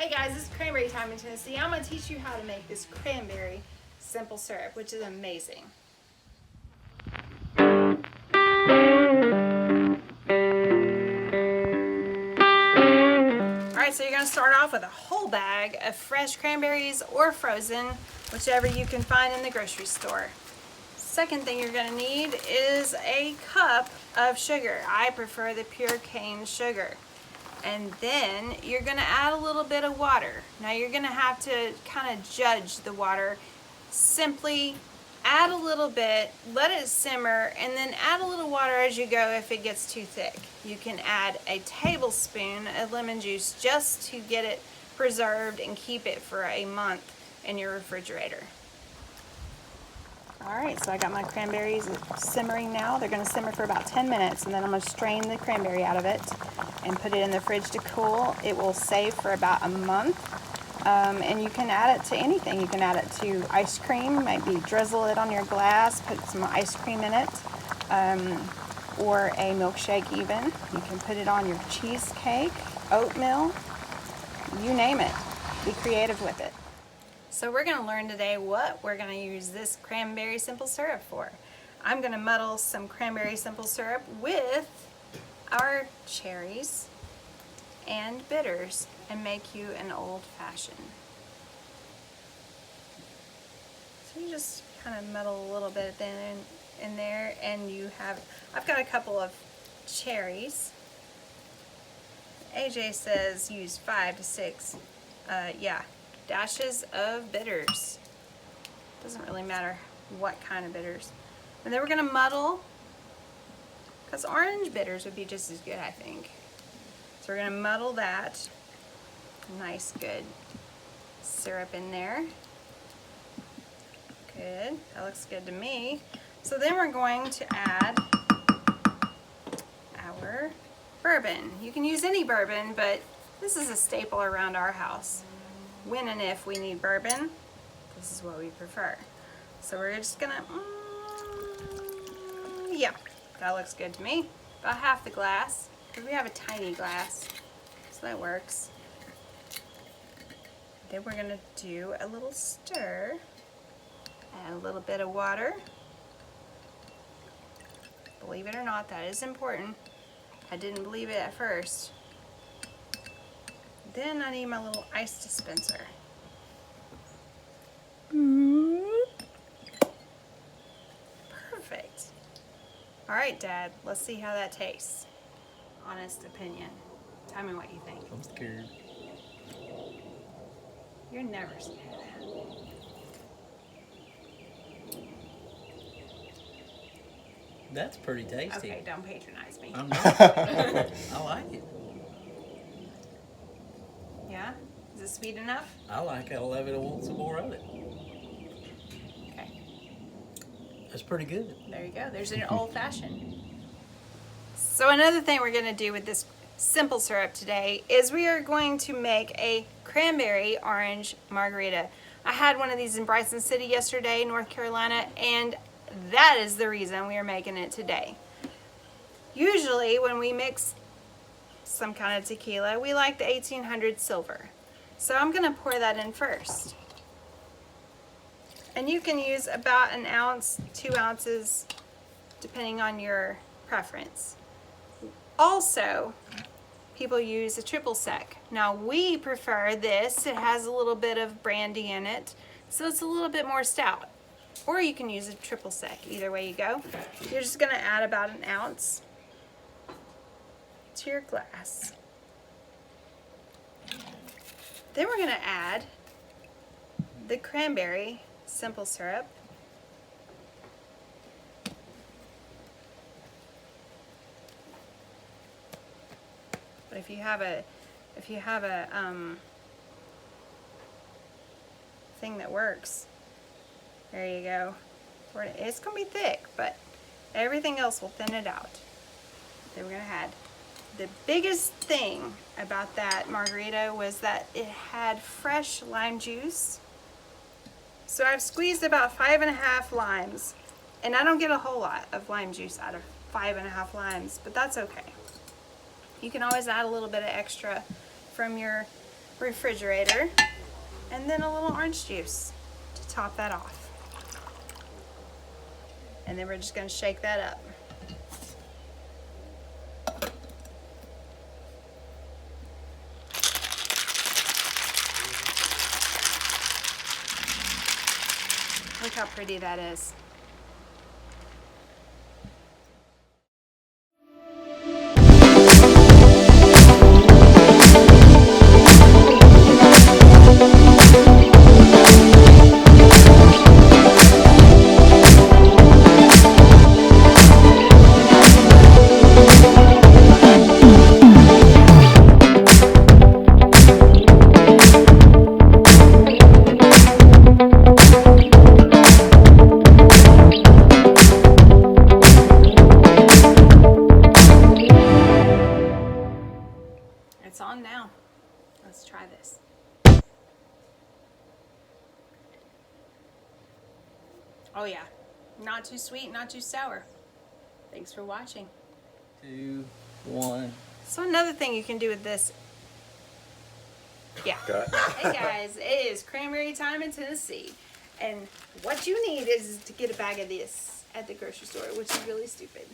Hey guys, it's cranberry time in Tennessee. I'm going to teach you how to make this cranberry simple syrup, which is amazing. Alright, so you're going to start off with a whole bag of fresh cranberries or frozen, whichever you can find in the grocery store. Second thing you're going to need is a cup of sugar. I prefer the pure cane sugar. And then you're going to add a little bit of water. Now you're going to have to kind of judge the water. Simply add a little bit, let it simmer, and then add a little water as you go if it gets too thick. You can add a tablespoon of lemon juice just to get it preserved and keep it for a month in your refrigerator. Alright, so I got my cranberries simmering now. They're going to simmer for about 10 minutes, and then I'm going to strain the cranberry out of it and put it in the fridge to cool. It will save for about a month, and you can add it to anything. You can add it to ice cream, maybe drizzle it on your glass, put some ice cream in it, or a milkshake even. You can put it on your cheesecake, oatmeal, you name it. Be creative with it. So we're going to learn today what we're going to use this cranberry simple syrup for. I'm going to muddle some cranberry simple syrup with our cherries and bitters and make you an old-fashioned. So you just kind of muddle a little bit in there, and you have, I've got a couple of cherries. AJ says use 5 to 6, dashes of bitters. Doesn't really matter what kind of bitters. And then we're going to muddle, because orange bitters would be just as good, I think. So we're going to muddle that. Nice, good syrup in there. Good. That looks good to me. So then we're going to add our bourbon. You can use any bourbon, but this is a staple around our house. When and if we need bourbon, this is what we prefer. So we're just gonna, yeah, that looks good to me. About half the glass, because we have a tiny glass, so that works. Then we're gonna do a little stir, add a little bit of water. Believe it or not, that is important. I didn't believe it at first. Then I need my little ice dispenser. Perfect. All right, Dad, let's see how that tastes. Honest opinion. Tell me what you think. I'm scared. You're never scared. That's pretty tasty. Okay, don't patronize me. I'm not. I like it. Yeah? Is it sweet enough? I like it. I love it. I want some more of it. Okay. That's pretty good. There you go. There's an old-fashioned. So another thing we're going to do with this simple syrup today is we are going to make a cranberry orange margarita. I had one of these in Bryson City yesterday, North Carolina, and that is the reason we are making it today. Usually when we mix some kind of tequila, we like the 1800 silver. So I'm going to pour that in first. And you can use about an ounce, 2 ounces, depending on your preference. Also, people use a triple sec. Now we prefer this. It has a little bit of brandy in it, so it's a little bit more stout. Or you can use a triple sec, either way you go. You're just going to add about an ounce to your glass. Then we're going to add the cranberry simple syrup. But if you have a thing that works, there you go. It's going to be thick, but everything else will thin it out. Then we're going to add. The biggest thing about that margarita was that it had fresh lime juice. So I've squeezed about 5.5 limes, and I don't get a whole lot of lime juice out of 5.5 limes, but that's okay. You can always add a little bit of extra from your refrigerator, and then a little orange juice to top that off. And then we're just going to shake that up. Look how pretty that is. It's on now. Let's try this. Oh yeah, not too sweet, not too sour. Thanks for watching. 2, 1. So another thing you can do with this, yeah. Hey guys, it is cranberry time in Tennessee. And what you need is to get a bag of this at the grocery store, which is really stupid.